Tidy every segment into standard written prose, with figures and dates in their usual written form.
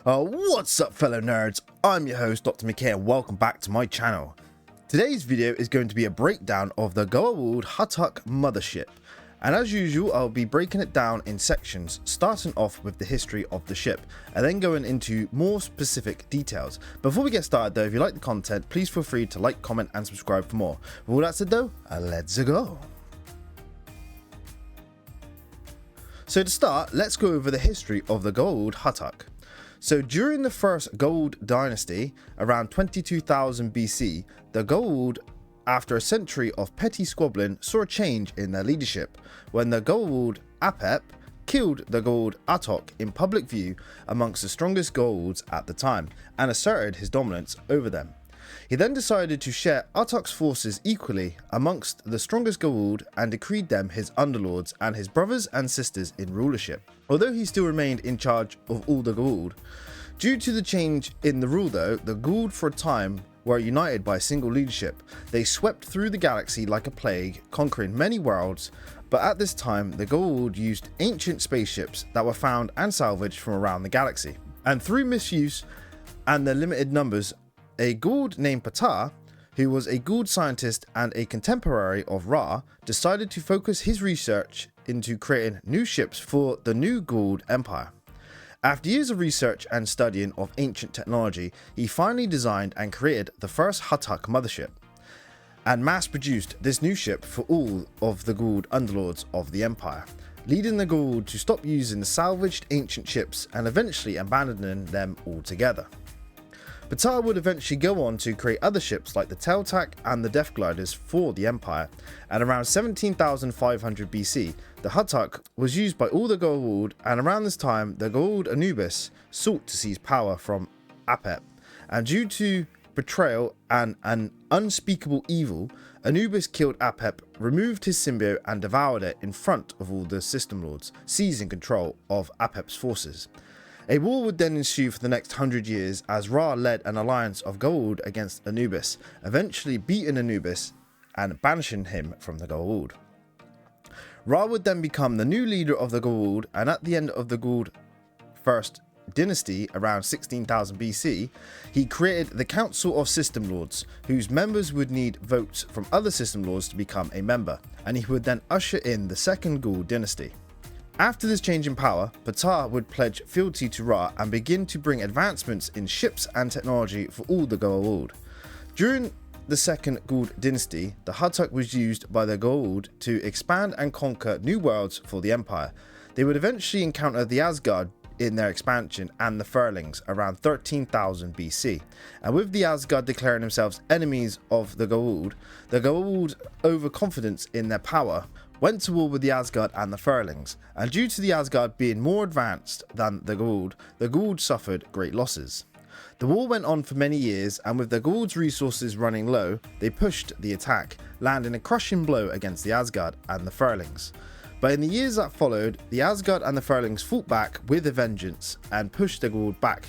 What's up fellow nerds, I'm your host Dr. McKay and welcome back to my channel. Today's video is going to be a breakdown of the Goa'uld Huttuk mothership, and as usual I'll be breaking it down in sections, starting off with the history of the ship and then going into more specific details. Before we get started though, if you like the content, please feel free to like, comment and subscribe for more. With all that said though, let's go. So to start, let's go over the history of the Goa'uld Huttuk. So during the first Goa'uld dynasty, around 22,000 BC, the Goa'uld, after a century of petty squabbling, saw a change in their leadership when the Goa'uld Apep killed the Goa'uld Atok in public view amongst the strongest Goa'ulds at the time and asserted his dominance over them. He then decided to share Atok's forces equally amongst the strongest Goa'uld and decreed them his underlords and his brothers and sisters in rulership. Although he still remained in charge of all the Goa'uld. Due to the change in the rule though, the Goa'uld for a time were united by a single leadership. They swept through the galaxy like a plague, conquering many worlds, but at this time the Goa'uld used ancient spaceships that were found and salvaged from around the galaxy. And through misuse and their limited numbers, a Goa'uld named Ptah, who was a Goa'uld scientist and a contemporary of Ra, decided to focus his research into creating new ships for the new Goa'uld Empire. After years of research and studying of ancient technology, he finally designed and created the first Huttuk mothership, and mass-produced this new ship for all of the Goa'uld underlords of the Empire, leading the Goa'uld to stop using the salvaged ancient ships and eventually abandoning them altogether. Ptah would eventually go on to create other ships like the Teltak and the Death Gliders for the Empire, and around 17,500 BC, the Huttuk was used by all the Goa'uld, and around this time the Goa'uld Anubis sought to seize power from Apep, and due to betrayal and an unspeakable evil, Anubis killed Apep, removed his symbiote and devoured it in front of all the System Lords, seizing control of Apep's forces. A war would then ensue for the next 100 years as Ra led an alliance of Goa'uld against Anubis, eventually beating Anubis and banishing him from the Goa'uld. Ra would then become the new leader of the Goa'uld, and at the end of the Goa'uld First Dynasty, around 16,000 BC, he created the Council of System Lords, whose members would need votes from other System Lords to become a member, and he would then usher in the second Goa'uld Dynasty. After this change in power, Ptah would pledge fealty to Ra and begin to bring advancements in ships and technology for all the Goa'uld. During the second Goa'uld dynasty, the Huttuk was used by the Goa'uld to expand and conquer new worlds for the Empire. They would eventually encounter the Asgard in their expansion and the Furlings around 13,000 BC, and with the Asgard declaring themselves enemies of the Goa'uld overconfidence in their power went to war with the Asgard and the Furlings, and due to the Asgard being more advanced than the Goa'uld suffered great losses. The war went on for many years, and with the Goa'uld's resources running low, they pushed the attack, landing a crushing blow against the Asgard and the Furlings. But in the years that followed, the Asgard and the Furlings fought back with a vengeance and pushed the Goa'uld back.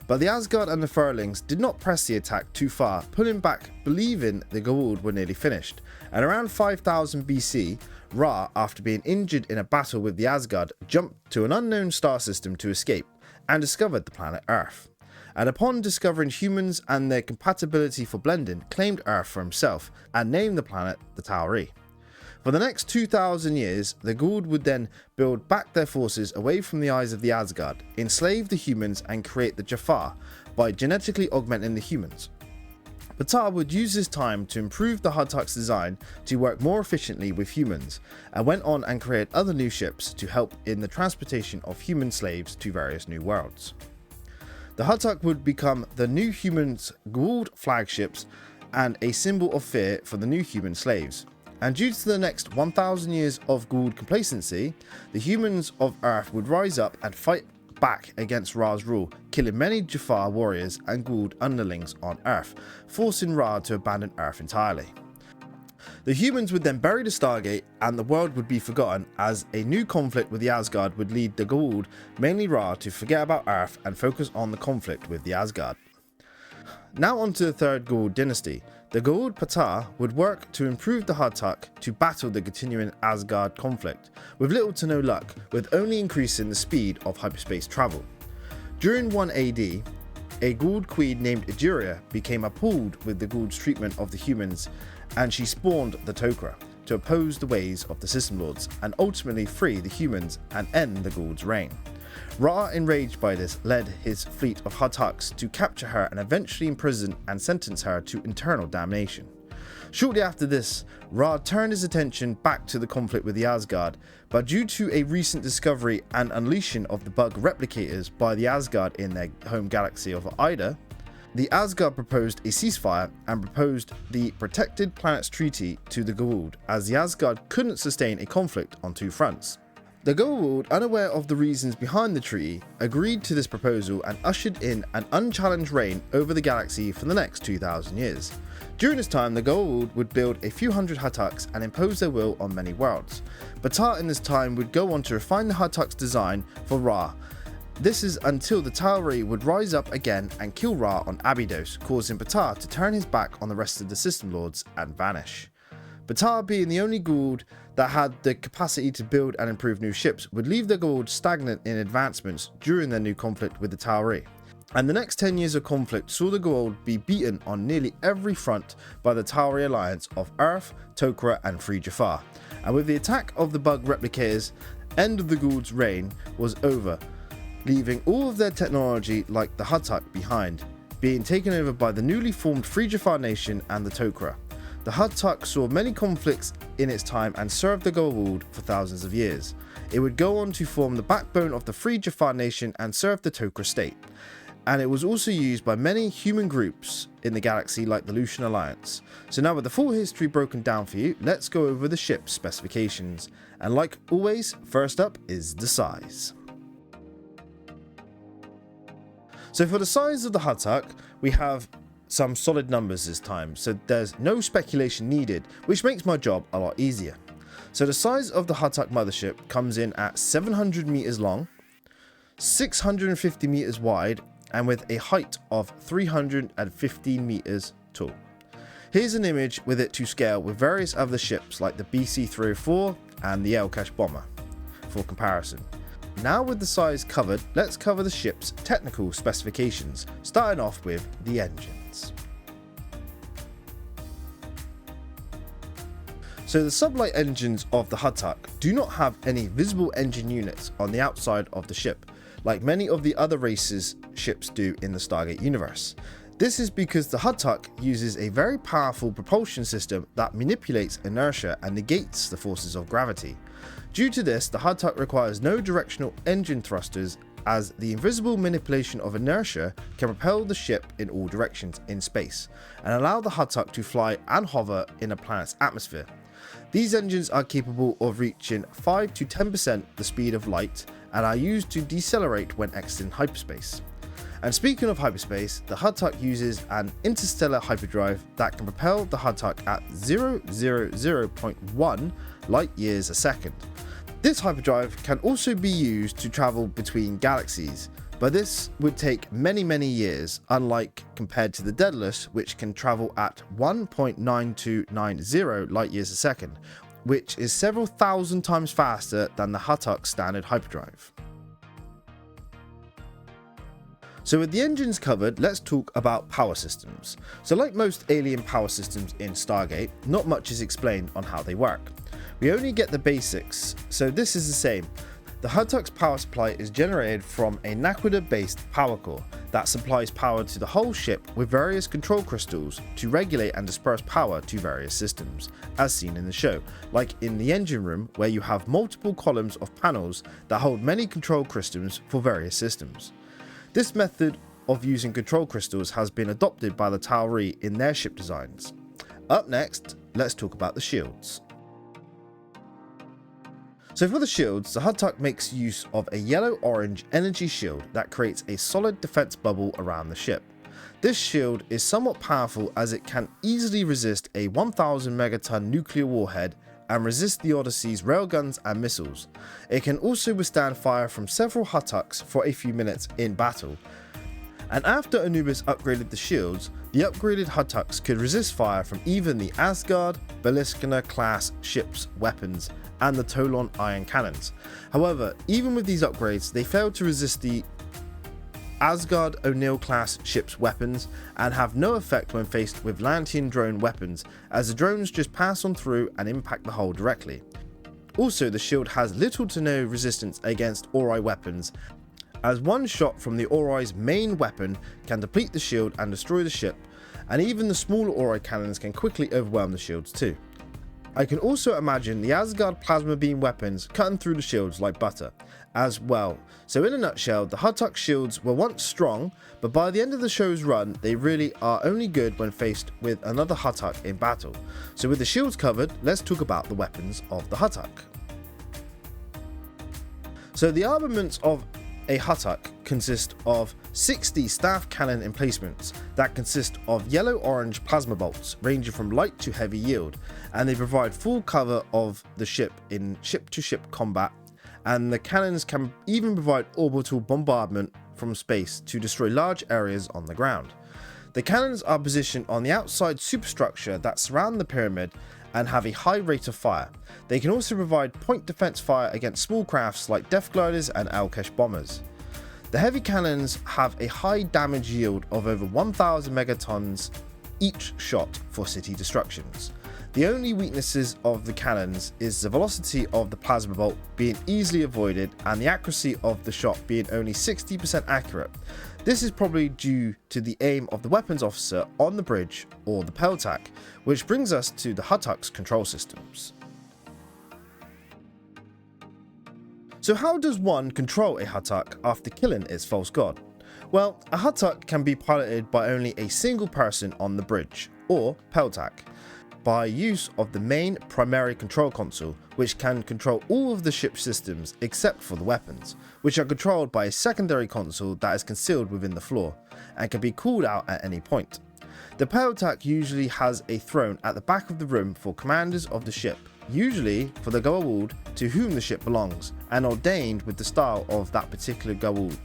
But the Asgard and the Furlings did not press the attack too far, pulling back believing the Goa'uld were nearly finished. And around 5000 BC, Ra, after being injured in a battle with the Asgard, jumped to an unknown star system to escape and discovered the planet Earth. And upon discovering humans and their compatibility for blending, claimed Earth for himself and named the planet the Tauri. For the next 2,000 years, the Goa'uld would then build back their forces away from the eyes of the Asgard, enslave the humans and create the Jafar by genetically augmenting the humans. Ptah would use this time to improve the Huttuk's design to work more efficiently with humans, and went on and created other new ships to help in the transportation of human slaves to various new worlds. The Huttuk would become the new humans' Goa'uld flagships and a symbol of fear for the new human slaves. And due to the next 1,000 years of Goa'uld complacency, the humans of Earth would rise up and fight back against Ra's rule, killing many Jafar warriors and Goa'uld underlings on Earth, forcing Ra to abandon Earth entirely. The humans would then bury the Stargate and the world would be forgotten, as a new conflict with the Asgard would lead the Goa'uld, mainly Ra, to forget about Earth and focus on the conflict with the Asgard. Now on to the third Goa'uld dynasty. The Goa'uld Ptah would work to improve the Huttuk to battle the continuing Asgard conflict, with little to no luck, with only increasing the speed of hyperspace travel. During 1 AD, a Goa'uld queen named Egeria became appalled with the Goa'uld's treatment of the humans, and she spawned the Tok'ra to oppose the ways of the System Lords and ultimately free the humans and end the Goa'uld's reign. Ra, enraged by this, led his fleet of Huttucks to capture her and eventually imprison and sentence her to eternal damnation. Shortly after this, Ra turned his attention back to the conflict with the Asgard, but due to a recent discovery and unleashing of the bug replicators by the Asgard in their home galaxy of Ida, the Asgard proposed a ceasefire and proposed the Protected Planets Treaty to the Goa'uld, as the Asgard couldn't sustain a conflict on two fronts. The Goa'uld, unaware of the reasons behind the treaty, agreed to this proposal and ushered in an unchallenged reign over the galaxy for the next 2,000 years. During this time, the Goa'uld would build a few hundred Huttucks and impose their will on many worlds. B'Etar in this time would go on to refine the Huttucks' design for Ra. This is until the Tauri would rise up again and kill Ra on Abydos, causing B'Etar to turn his back on the rest of the System Lords and vanish. B'Etar, being the only Goa'uld that had the capacity to build and improve new ships, would leave the Goa'uld stagnant in advancements during their new conflict with the Tauri. And the next 10 years of conflict saw the Goa'uld be beaten on nearly every front by the Tauri alliance of Earth, Tok'ra and Free Jafar. And with the attack of the bug replicators, end of the Goa'uld's reign was over, leaving all of their technology like the Huttuck behind, being taken over by the newly formed Free Jafar nation and the Tok'ra. The Huttuck saw many conflicts in its time and served the Goa'uld for thousands of years. It would go on to form the backbone of the Free Jafar nation and serve the Tok'ra state. And it was also used by many human groups in the galaxy like the Lucian Alliance. So now with the full history broken down for you, let's go over the ship's specifications. And like always, first up is the size. So for the size of the Huttuck, we have some solid numbers this time, so there's no speculation needed, which makes my job a lot easier. So the size of the Huttuck mothership comes in at 700 meters long, 650 meters wide, and with a height of 315 meters tall. Here's an image with it to scale with various other ships like the BC-304 and the El-Kash bomber for comparison. Now with the size covered, let's cover the ship's technical specifications, starting off with the engines. So the sublight engines of the Huttuck do not have any visible engine units on the outside of the ship, like many of the other races' ships do in the Stargate universe. This is because the Huttuck uses a very powerful propulsion system that manipulates inertia and negates the forces of gravity. Due to this, the Huttuck requires no directional engine thrusters, as the invisible manipulation of inertia can propel the ship in all directions in space and allow the Huttuck to fly and hover in a planet's atmosphere. These engines are capable of reaching 5 to 10% the speed of light and are used to decelerate when exiting hyperspace. And speaking of hyperspace, the Huttuck uses an interstellar hyperdrive that can propel the Huttuck at 0.1 light years a second. This hyperdrive can also be used to travel between galaxies, but this would take many years, unlike compared to the Daedalus, which can travel at 1.9290 light years a second, which is several thousand times faster than the Huttuck's standard hyperdrive. So with the engines covered, let's talk about power systems. So like most alien power systems in Stargate, not much is explained on how they work. We only get the basics, so this is the same. The Huttuck's power supply is generated from a Naquadah-based power core that supplies power to the whole ship with various control crystals to regulate and disperse power to various systems, as seen in the show, like in the engine room where you have multiple columns of panels that hold many control crystals for various systems. This method of using control crystals has been adopted by the Tauri in their ship designs. Up next, let's talk about the shields. So for the shields, the Huttuck makes use of a yellow-orange energy shield that creates a solid defense bubble around the ship. This shield is somewhat powerful as it can easily resist a 1,000 megaton nuclear warhead and resist the Odyssey's railguns and missiles. It can also withstand fire from several Huttucks for a few minutes in battle. And after Anubis upgraded the shields, the upgraded Huttucks could resist fire from even the Asgard, Beliskina class ships' weapons, and the Toulon iron cannons. However, even with these upgrades, they failed to resist the Asgard O'Neill class ship's weapons and have no effect when faced with Lantian drone weapons, as the drones just pass on through and impact the hull directly. Also, the shield has little to no resistance against Ori weapons, as one shot from the Ori's main weapon can deplete the shield and destroy the ship, and even the smaller Ori cannons can quickly overwhelm the shields too. I can also imagine the Asgard plasma beam weapons cutting through the shields like butter as well. So in a nutshell, the Huttuk shields were once strong, but by the end of the show's run, they really are only good when faced with another Huttuk in battle. So with the shields covered, let's talk about the weapons of the Huttuk. So the armaments of a Huttuk consist of 60 staff cannon emplacements that consist of yellow-orange plasma bolts ranging from light to heavy yield, and they provide full cover of the ship in ship-to-ship combat, and the cannons can even provide orbital bombardment from space to destroy large areas on the ground. The cannons are positioned on the outside superstructure that surround the pyramid and have a high rate of fire. They can also provide point defense fire against small crafts like Death Gliders and Alkesh bombers. The heavy cannons have a high damage yield of over 1,000 megatons each shot for city destructions. The only weaknesses of the cannons is the velocity of the plasma bolt being easily avoided and the accuracy of the shot being only 60% accurate. This is probably due to the aim of the weapons officer on the bridge or the Peltac, which brings us to the Huttuk's control systems. So how does one control a Huttuk after killing its false god? Well, a Huttuk can be piloted by only a single person on the bridge, or Peltac, by use of the main primary control console, which can control all of the ship's systems except for the weapons, which are controlled by a secondary console that is concealed within the floor, and can be called out at any point. The Peltac usually has a throne at the back of the room for commanders of the ship, usually for the Goa'uld to whom the ship belongs, and ordained with the style of that particular Goa'uld.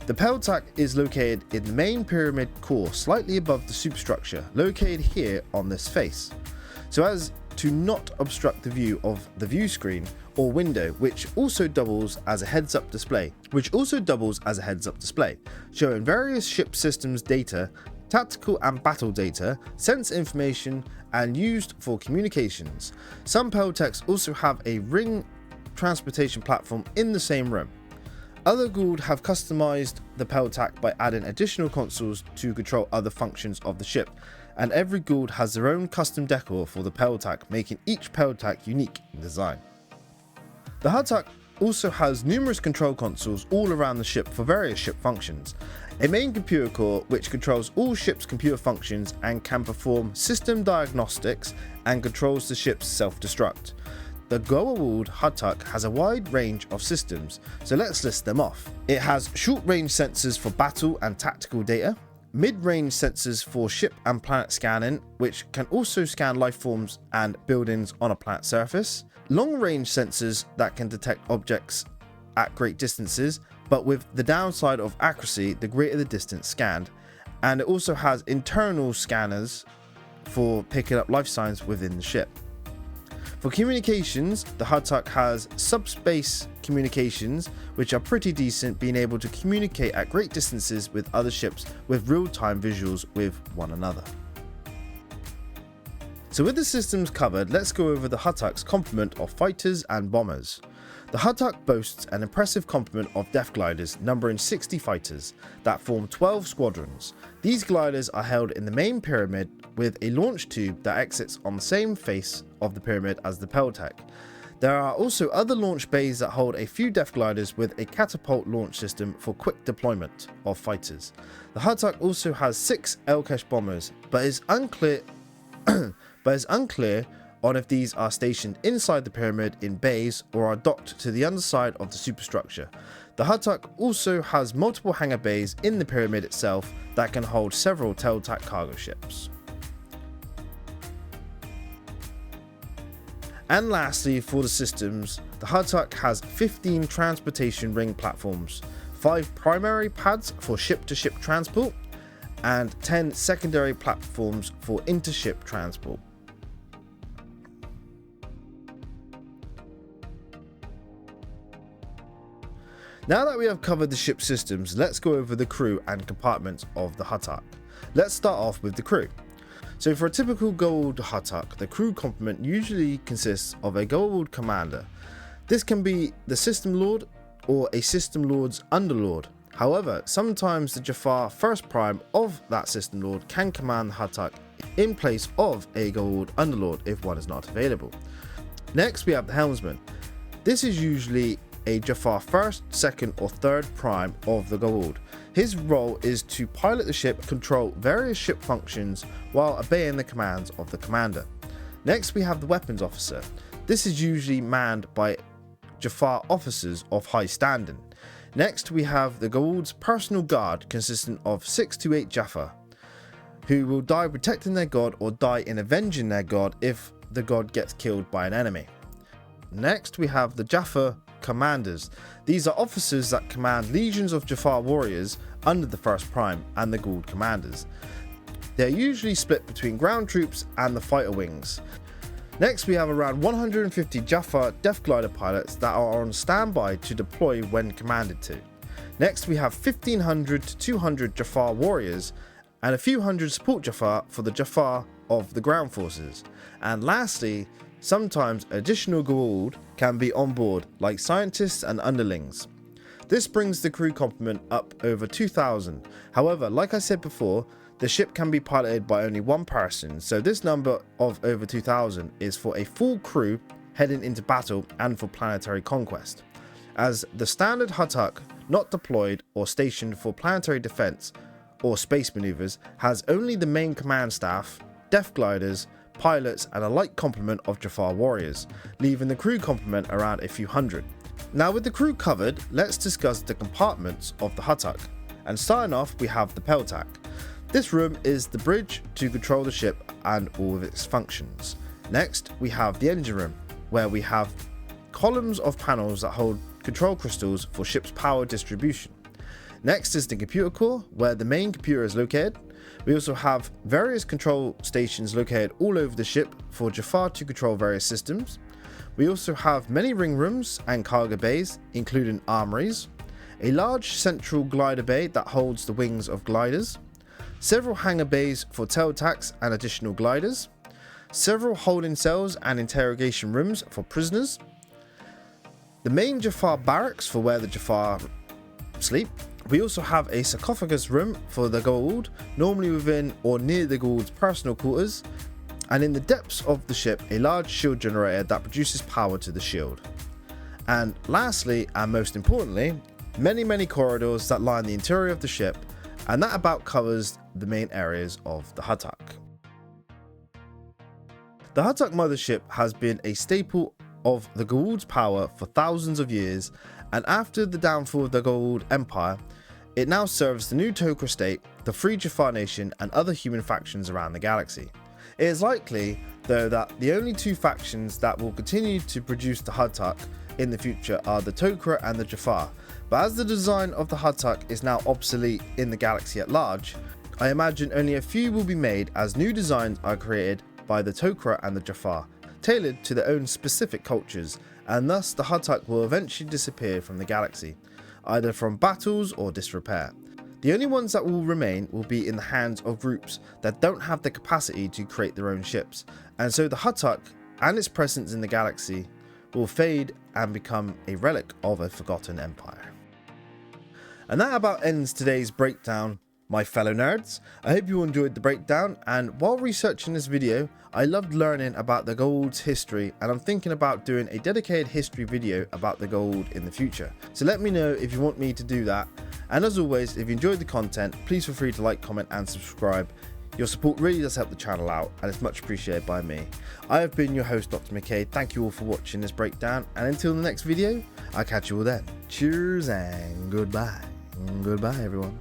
The Peltac is located in the main pyramid core slightly above the superstructure, located here on this face, so as to not obstruct the view of the view screen or window, which also doubles as a heads-up display, showing various ship systems data, tactical and battle data, sense information, and used for communications. Some Peltacs also have a ring transportation platform in the same room. Other Goa'uld have customized the Peltac by adding additional consoles to control other functions of the ship, and every Goa'uld has their own custom decor for the Peltac, making each Peltac unique in design. The Huttuk also has numerous control consoles all around the ship for various ship functions. A main computer core which controls all ship's computer functions and can perform system diagnostics and controls the ship's self-destruct. The Goa'uld Huttuk has a wide range of systems, so let's list them off. It has short-range sensors for battle and tactical data, mid-range sensors for ship and planet scanning, which can also scan life forms and buildings on a planet surface, long-range sensors that can detect objects at great distances, but with the downside of accuracy the greater the distance scanned, and it also has internal scanners for picking up life signs within the ship. For communications, the Huttuk has subspace communications, which are pretty decent, being able to communicate at great distances with other ships with real-time visuals with one another. So with the systems covered, let's go over the Huttuk's complement of fighters and bombers. The Huttuk boasts an impressive complement of Death Gliders numbering 60 fighters that form 12 squadrons. These gliders are held in the main pyramid with a launch tube that exits on the same face of the pyramid as the Peltac. There are also other launch bays that hold a few Death Gliders with a catapult launch system for quick deployment of fighters. The Huttuk also has 6 Alkesh bombers, but is unclear on if these are stationed inside the pyramid in bays or are docked to the underside of the superstructure. The Huttuk also has multiple hangar bays in the pyramid itself that can hold several Peltac cargo ships. And lastly, for the systems, the Huttuk has 15 transportation ring platforms, 5 primary pads for ship-to-ship transport, and 10 secondary platforms for inter-ship transport. Now that we have covered the ship systems, let's go over the crew and compartments of the Huttock. Let's start off with the crew. So for a typical Goa'uld Huttock, the crew complement usually consists of a Goa'uld commander. This can be the system lord or a system lord's underlord. However, sometimes the Jafar first prime of that system lord can command the Huttock in place of a Goa'uld underlord if one is not available. Next we have the helmsman. This is usually a Jafar first, second or third prime of the Goa'uld. His role is to pilot the ship, control various ship functions while obeying the commands of the commander. Next we have the weapons officer. This is usually manned by Jafar officers of high standing. Next we have the Goa'uld's personal guard consisting of 6 to 8 Jafar, who will die protecting their god or die in avenging their god if the god gets killed by an enemy. Next we have the Jafar commanders. These are officers that command legions of Jafar warriors under the first prime and the Goa'uld commanders. They are usually split between ground troops and the fighter wings. Next we have around 150 Jafar Death Glider pilots that are on standby to deploy when commanded to. Next we have 1500 to 200 Jafar warriors and a few hundred support Jafar for the Jafar of the ground forces. And lastly, sometimes additional Goa'uld can be on board, like scientists and underlings. This brings the crew complement up over 2,000. However, like I said before, the ship can be piloted by only one person, so this number of over 2,000 is for a full crew heading into battle and for planetary conquest. As the standard Huttock, not deployed or stationed for planetary defense or space maneuvers, has only the main command staff, Death Gliders, pilots and a light complement of Jafar warriors, leaving the crew complement around a few hundred. Now with the crew covered, let's discuss the compartments of the Huttock. And starting off we have the Peltac. This room is the bridge to control the ship and all of its functions. Next we have the engine room, where we have columns of panels that hold control crystals for ship's power distribution. Next is the computer core, where the main computer is located. We also have various control stations located all over the ship for Jafar to control various systems. We also have many ring rooms and cargo bays, including armories, a large central glider bay that holds the wings of gliders, several hangar bays for tail tacks and additional gliders, several holding cells and interrogation rooms for prisoners, the main Jafar barracks for where the Jafar sleep. We also have a sarcophagus room for the Goa'uld, normally within or near the Goa'uld's personal quarters, and in the depths of the ship a large shield generator that produces power to the shield. And lastly, and most importantly, many corridors that line the interior of the ship, and that about covers the main areas of the Huttock. The Huttock mothership has been a staple of the Goa'uld's power for thousands of years, and after the downfall of the Goa'uld Empire, it now serves the new Tok'ra state, the Free Jafar Nation and other human factions around the galaxy. It is likely, though, that the only two factions that will continue to produce the Huttock in the future are the Tok'ra and the Jafar, but as the design of the Huttock is now obsolete in the galaxy at large, I imagine only a few will be made as new designs are created by the Tok'ra and the Jafar, tailored to their own specific cultures, and thus the Huttock will eventually disappear from the galaxy, either from battles or disrepair. The only ones that will remain will be in the hands of groups that don't have the capacity to create their own ships, and so the Huttock and its presence in the galaxy will fade and become a relic of a forgotten empire. And that about ends today's breakdown, my fellow nerds. I hope you enjoyed the breakdown, and while researching this video I loved learning about the Goa'uld's history, and I'm thinking about doing a dedicated history video about the Goa'uld in the future. So let me know if you want me to do that, and as always, if you enjoyed the content, please feel free to like, comment and subscribe. Your support really does help the channel out, and it's much appreciated by me. I have been your host, Dr. McKay. Thank you all for watching this breakdown, and until the next video, I'll catch you all then. Cheers and goodbye. Goodbye everyone.